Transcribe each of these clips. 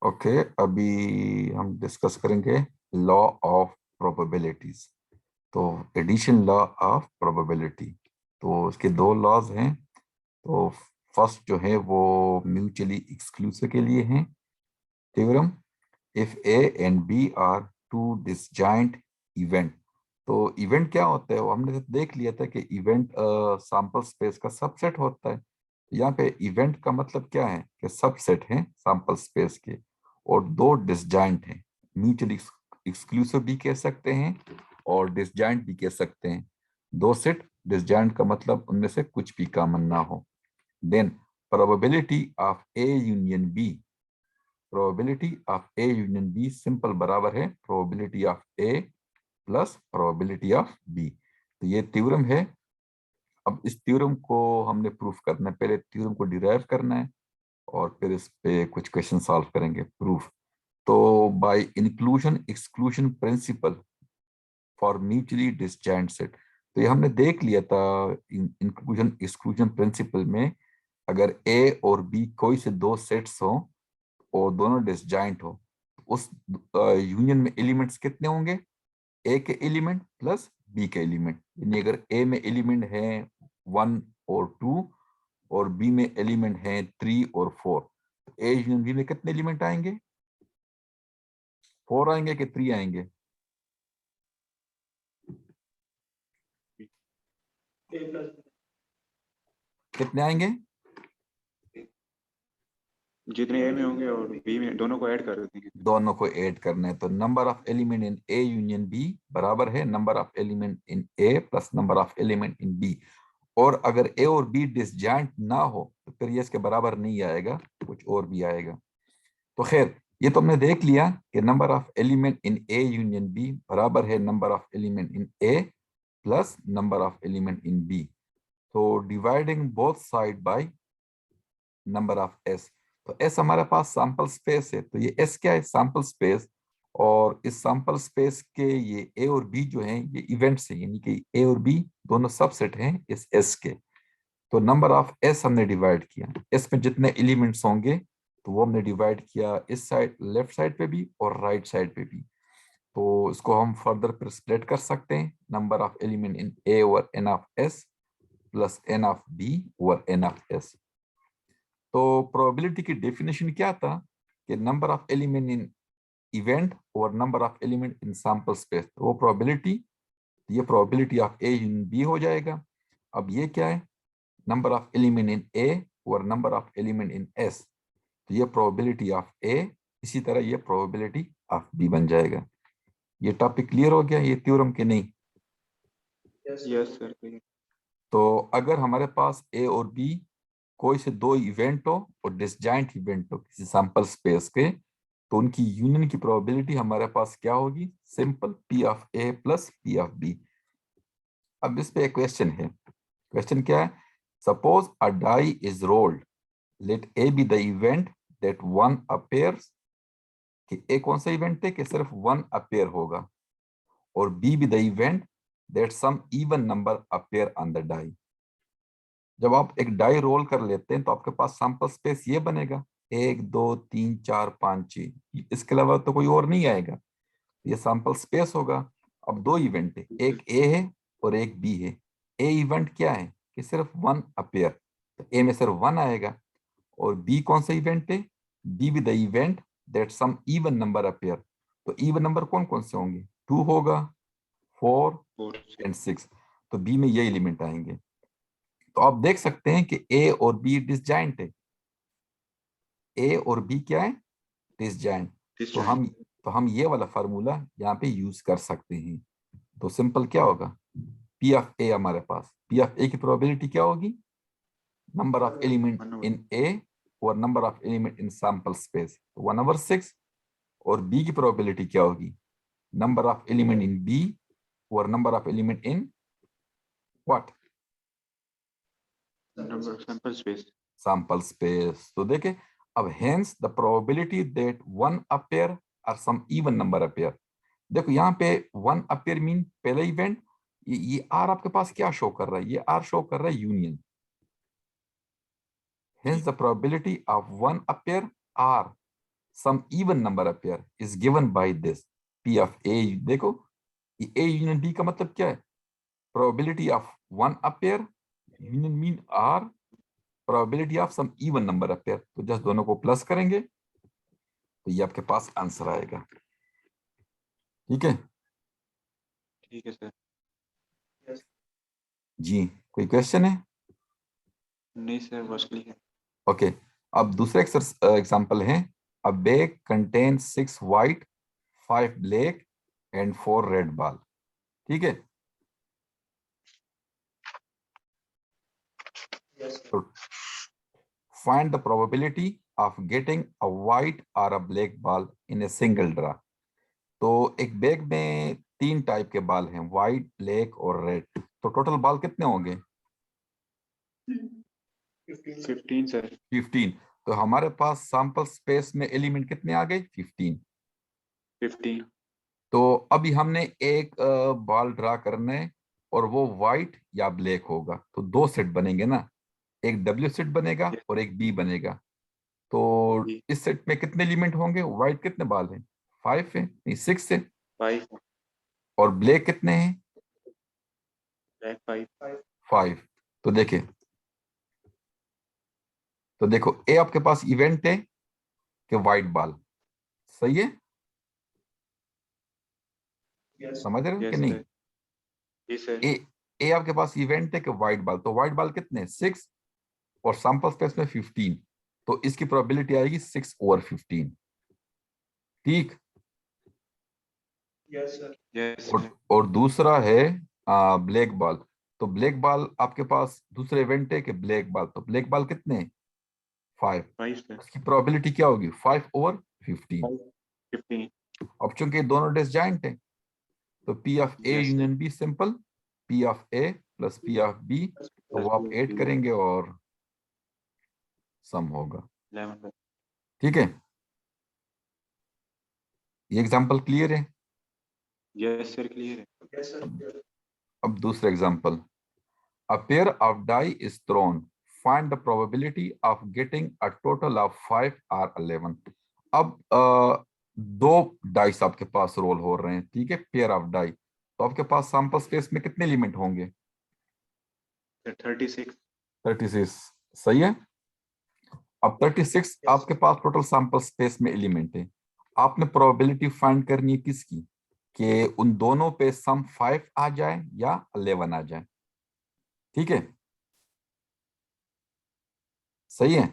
Okay, अभी हम discuss करेंगे लॉ ऑफ प्रोबेबिलिटीज। तो एडिशन लॉ ऑफ प्रोबेबिलिटी, तो उसके दो लॉज हैं। तो फर्स्ट जो है वो म्यूचुअली एक्सक्लूसिव के लिए हैं। Theorem, if A and B are two disjoint event. तो इवेंट क्या होता है वो हमने देख लिया था कि इवेंट सैंपल स्पेस का सबसेट होता है। यहाँ पे इवेंट का मतलब क्या है कि सबसेट है सैंपल स्पेस के, और दो डिसजॉइंट हैं। म्यूचुअली एक्सक्लूसिव भी कह सकते हैं और डिसजॉइंट भी कह सकते हैं। दो सेट डिसजॉइंट का मतलब उनमें से कुछ भी कॉमन ना हो। Then probability of A union B, probability of A union B simple बराबर है probability of A plus probability of B. तो ये थ्योरम है। अब इस थ्योरम को हमने प्रूफ करना है, पहले थ्योरम को डिराइव करना है और फिर इस पे कुछ क्वेश्चन सॉल्व करेंगे प्रूफ। तो by inclusion exclusion principle for mutually disjoint set, तो ये हमने देख लिया था इंक्लूजन एक्सक्लूजन प्रिंसिपल में। अगर ए और बी कोई से दो सेट्स हो और दोनों डिसजॉइंट हो, तो उस यूनियन में एलिमेंट्स कितने होंगे? ए के एलिमेंट प्लस बी के एलिमेंट। यानी अगर ए में एलिमेंट है 1 और 2 और बी में एलिमेंट है 3 और 4, तो ए यूनियन बी में कितने एलिमेंट आएंगे? 4 आएंगे कि 3 आएंगे? कितने आएंगे? जितने ए में होंगे और बी में, दोनों को ऐड कर देंगे। दोनों को ऐड करना है। तो number of element in A union B बराबर है number of element in A plus number of element in B. और अगर ए और बी डिसजॉइंट ना हो तो फिर ये इसके बराबर नहीं आएगा, कुछ और भी आएगा। तो खैर, ये तो हमने देख लिया कि number of element in A union B बराबर है number of element in A plus number of element in B. तो dividing both side by number of S. तो एस हमारे पास सैंपल स्पेस है, तो ये एस क्या है? Sample space. और इस सैंपल स्पेस के ये ए और बी जो हैं ये इवेंट्स हैं, यानी कि ए और बी दोनों सबसेट हैं इस एस के। तो नंबर ऑफ एस हमने डिवाइड किया, एस में जितने एलिमेंट्स होंगे तो वो हमने डिवाइड किया इस साइड, लेफ्ट साइड पे भी और राइट साइड पे भी। तो इसको हम फर्दर फिर स्प्लिट कर सकते हैं, number of element in A over N of S plus N of B over N of S. तो प्रोबेबिलिटी की डेफिनेशन क्या था कि number of element in event और number of element in sample space. तो वो प्रोबेबिलिटी, ये probability of A in B हो जाएगा। अब ये क्या है? Number of element in A और number of element in S. तो ये प्रोबेबिलिटी ऑफ ए, इसी तरह ये प्रोबेबिलिटी ऑफ बी बन जाएगा। ये टॉपिक क्लियर हो गया, ये थ्योरम के नहीं? Yes sir. तो अगर हमारे पास ए और बी कोई से दो इवेंट हो और डिसजॉइंट इवेंट हो किसी सैंपल स्पेस के, तो उनकी यूनियन की प्रोबेबिलिटी हमारे पास क्या होगी? Simple P of A plus P of B. अब इस पे एक क्वेश्चन है। क्वेश्चन क्या है? Suppose a die is rolled, let A be the event that one appears, कि ए कौन सा इवेंट है कि सिर्फ वन अपेयर होगा, और B be the event that some even number appear on the die. जब आप एक डाई रोल कर लेते हैं तो आपके पास सैंपल स्पेस ये बनेगा 1 2 3 4 5 6, इसके अलावा तो कोई और नहीं आएगा, ये सैंपल स्पेस होगा। अब दो इवेंट है, एक ए है और एक बी है। ए इवेंट क्या है कि सिर्फ वन अपेयर, तो ए में सिर्फ वन आएगा। और बी कौन सा इवेंट है? B with the event that some even number appear. तो इवन नंबर कौन कौन से होंगे? 2 होगा, 4 एंड 6। तो बी में ये एलिमेंट आएंगे। तो आप देख सकते हैं कि ए और बी डिसजॉइंट है। ए और बी क्या है? डिसजॉइंट। तो हम ये वाला फार्मूला यहाँ पे यूज कर सकते हैं। तो सिंपल क्या होगा? पी ऑफ ए, हमारे पास पी ऑफ ए की प्रोबेबिलिटी क्या होगी? Number of element in A और number of element in sample space, 1/6। और बी की प्रोबेबिलिटी क्या होगी? Number of element in B और number of element in what? Sample space. Sample space. तो देखे, अब hence the probability that one appear or some even number appear. देखो यहाँ पे वन अपेयर मीन पहला इवेंट, ये आर आपके पास क्या शो कर रहा है? ये आर शो कर रहा है union. Hence the probability of one appear or some even number appear is given by this P of A. देखो A union B का मतलब क्या है? Probability of one appear union mean R probability of some even number appear. तो just दोनों को plus करेंगे तो ये आपके पास आंसर आएगा। ठीक है ठीक है सर। जी, कोई क्वेश्चन है? नहीं सर, बस क्लियर। ओके, अब दूसरा एग्जांपल है। A bag contains 6 white 5 black and 4 red ball. ठीक है, तो find the probability of getting a white or a black ball in a single draw. तो एक बैग में 3 टाइप के बॉल हैं, व्हाइट ब्लैक और रेड। तो टोटल बॉल कितने होंगे? 15 सर। 15। तो हमारे पास सैंपल स्पेस में एलिमेंट कितने आ गए? 15। 15। तो अभी हमने एक बॉल ड्रा करना है और वो व्हाइट या ब्लैक होगा। तो 2 सेट बनेंगे ना, एक डब्ल्यू सेट बनेगा और एक बी बनेगा। तो इस सेट में कितने एलिमेंट होंगे? व्हाइट कितने बॉल हैं? 5 है, नहीं 6 है। 5। और ब्लैक कितने हैं? ब्लैक 5। 5। तो देखिए, तो देखो ए आपके पास इवेंट है कि व्हाइट बॉल, सही है? समझ रहे हो कि यस नहीं? सर। जी सर। ए ए आपके पास इवेंट है कि व्हाइट बॉल। तो व्हाइट बॉल कितने? 6 और सैंपल स्पेस में 15। तो इसकी प्रोबेबिलिटी आएगी 6/15। ठीक। यस और सर। और दूसरा है ब्लैक बॉल। तो ब्लैक बॉल आपके पास दूसरे इवेंट है कि ब्लैक बॉल। तो ब्लैक बॉल कितने? 5। 5 सर। उसकी प्रोबेबिलिटी क्या होगी? 5/15। 15। अब चूंकि दोनों डिसजॉइंट है तो P of A yes sir. Union B simple, P of A plus P of B. तो वो आप ऐड करेंगे और सम होगा। 11। ठीक है, ये एग्जांपल क्लियर है? यस सर, क्लियर है। अब दूसरा example. A pair of die is thrown. Find the probability of getting a total of 5 or 11. अब दो डाइस आपके पास रोल हो रहे हैं, ठीक है, पेयर ऑफ डाई। तो आपके पास सैंपल स्पेस में कितने एलिमेंट होंगे? 36। 36, सही है। अब 36 आपके पास टोटल सैंपल स्पेस में एलिमेंट है। आपने प्रोबेबिलिटी फाइंड करनी है किसकी? कि उन दोनों पे सम 5 आ जाए या 11 आ जाए। ठीक है, सही है।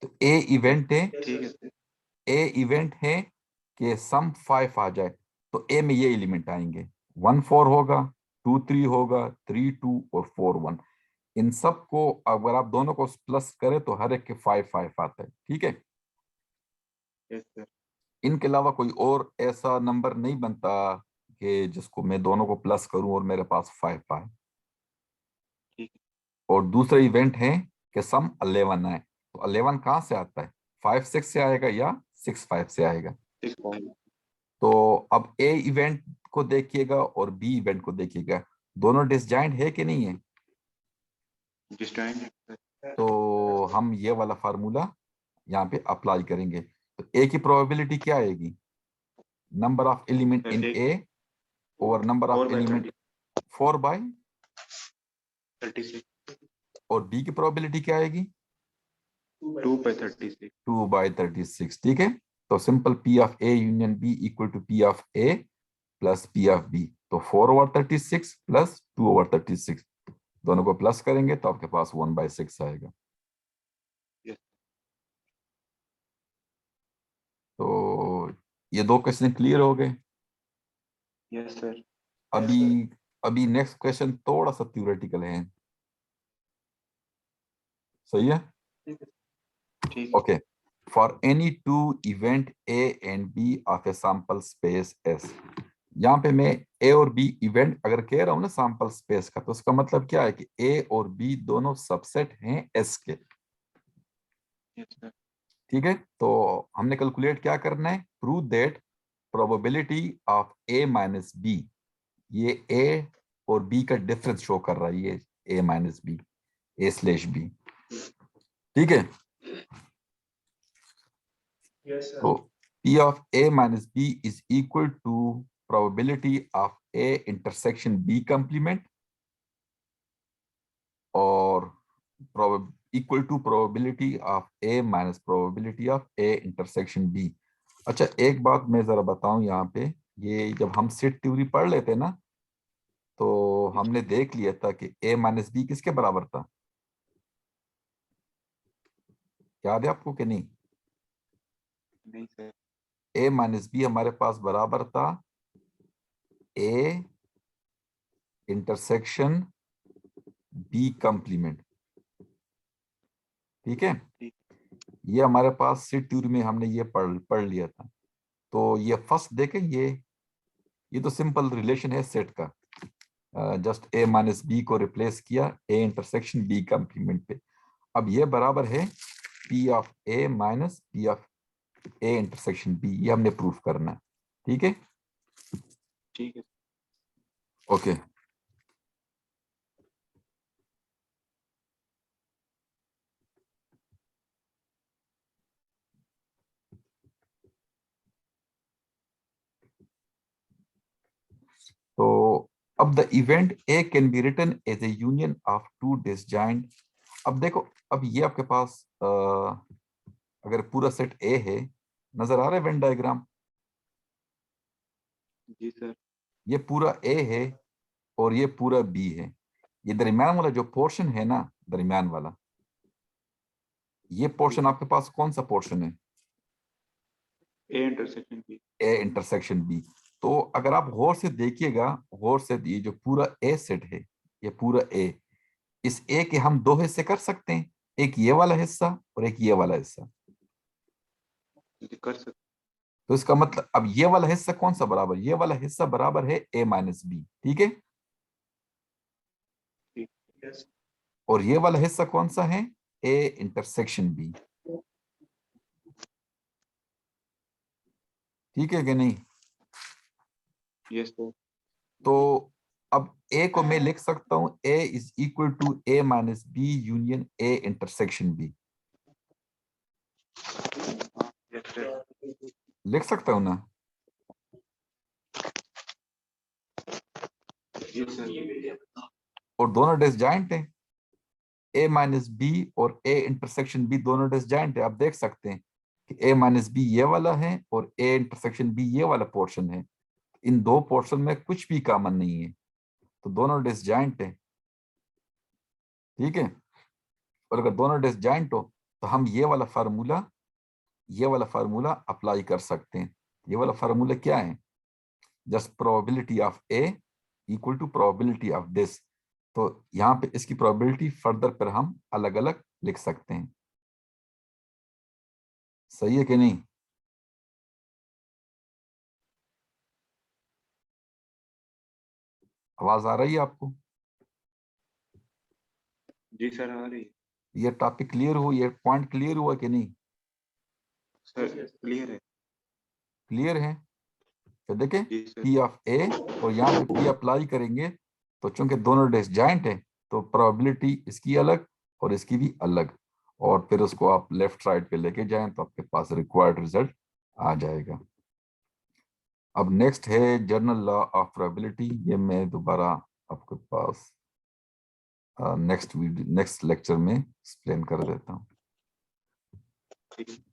तो ए इवेंट है, ठीक है सर। ए इवेंट है कि सम 5 आ जाए। तो ए में ये एलिमेंट आएंगे, 1 4 होगा, 2 3 होगा, 3 2 और 4 1। इन सब को अगर आप दोनों को प्लस करें तो हर एक के 5 5 आता है। ठीक है, यस सर। इनके अलावा कोई और ऐसा नंबर नहीं बनता कि जिसको मैं दोनों को प्लस करूं और मेरे पास 5 आए। ठीक और दूसरा इवेंट है कि सम 11 आए। तो 11 कहां से आता है? 5 6 से आएगा या 6 5 से आएगा? है। 6 तो अब ए इवेंट को देखिएगा और बी इवेंट को देखिएगा, दोनों डिसजॉइंट है कि नहीं है? डिस्टाइन। तो हम ये वाला फार्मूला यहाँ पे अप्लाई करेंगे। तो ए की प्रोबेबिलिटी क्या आएगी? Number of element in A over number of 4/30। Element 4 by 36। और बी की प्रोबेबिलिटी क्या आएगी? 2/36। 2/36। ठीक है, तो simple P of A union B equal to P of A plus P of B. तो 4/36 प्लस 2/36, दोनों को प्लस करेंगे तो आपके पास 1/6 आएगा। यस। तो ये दो क्वेश्चन क्लियर हो गए। Yes sir. अभी अभी नेक्स्ट क्वेश्चन थोड़ा सा थ्योरेटिकल है, सही है? ठीक। Okay, for any two event A and B of a sample space S. यहाँ पे मैं ए और बी इवेंट अगर कह रहा हूँ ना सैंपल स्पेस का, तो उसका मतलब क्या है कि ए और बी दोनों सबसेट हैं एस के। Yes sir. ठीक है, तो हमने कैलकुलेट क्या करना है? Prove that probability of A minus B, ये ए और बी का डिफरेंस शो कर रहा है, ये A minus B, A slash B. ठीक है, तो P of A minus B is equal to probability of A intersection B complement और equal to probability of A minus probability of A intersection B। अच्छा एक बात मैं जरा बताऊं यहाँ पे, ये जब हम सेट थ्योरी पढ़ लेते ना तो हमने देख लिया था कि A माइनस बी किसके बराबर था, याद है आपको कि नहीं? नहीं सर। A माइनस बी हमारे पास बराबर था A इंटरसेक्शन B कंप्लीमेंट, ठीक है? ये हमारे पास सेट थ्योरी में हमने ये पढ़ लिया था। तो ये फर्स्ट देखें, ये तो सिंपल रिलेशन है सेट का, जस्ट A माइनस बी को रिप्लेस किया A इंटरसेक्शन B कंप्लीमेंट पे। अब ये बराबर है P of A minus P of A intersection B, ये हमने प्रूफ करना है, ठीक है? ठीक है। ओके तो अब the event A can be written as a union of two disjoint. अब देखो, अब ये आपके पास अगर पूरा सेट A है, नजर आ रहा है वेन डायग्राम? जी सर। ये पूरा A है और ये पूरा B है। ये दरमियान वाला जो पोर्शन है ना, दरमियान वाला, ये पोर्शन आपके पास कौन सा पोर्शन है? A intersection B. A intersection B। तो अगर आप गौर से देखिएगा, गौर से, ये जो पूरा A सेट है, ये पूरा A, इस A के हम दो हिस्से कर सकते हैं, एक ये वाला हिस्सा और एक ये वाला हिस्सा। कर सकते। तो इसका मतलब अब ये वाला हिस्सा कौन सा बराबर, ये वाला हिस्सा बराबर है A माइनस बी, ठीक है? ठीक है। और ये वाला हिस्सा कौन सा है? A इंटरसेक्शन B, ठीक है कि नहीं? Yes sir. तो अब A को मैं लिख सकता हूं A is equal to A minus B union A intersection B, yes sir. लिख सकता हूं ना? Yes sir. और दोनों डिसजॉइंट हैं, A माइनस बी और A इंटरसेक्शन B दोनों डिसजॉइंट है। आप देख सकते हैं कि A माइनस बी ये वाला है और A इंटरसेक्शन B ये वाला पोर्शन है। इन दो पोर्शन में कुछ भी कॉमन नहीं है, तो दोनों डिसजॉइंट है, ठीक है? और अगर दोनों डिसजॉइंट हो तो हम ये वाला फार्मूला अप्लाई कर सकते हैं। ये वाला फार्मूला क्या है? Just probability of A equal to probability of this. तो यहाँ पे इसकी प्रोबेबिलिटी फर्दर पर हम अलग अलग लिख सकते हैं, सही है कि नहीं? आवाज आ रही है आपको? जी सर आ रही है। ये टॉपिक क्लियर हो, ये पॉइंट क्लियर हुआ कि नहीं? सर क्लियर है। क्लियर है? तो देखें जी सर। P ऑफ A और यहाँ पे P अप्लाई करेंगे, तो चूंकि दोनों डिसजॉइंट है तो प्रोबेबिलिटी इसकी अलग और इसकी भी अलग, और फिर उसको आप लेफ्ट राइट पे लेके जाएं तो आपके पास रिक्वायर्ड रिजल्ट आ जाएगा। अब नेक्स्ट है जनरल लॉ ऑफ प्रोबेबिलिटी। ये मैं दोबारा आपके पास नेक्स्ट लेक्चर में एक्सप्लेन कर देता हूँ। ठीक है।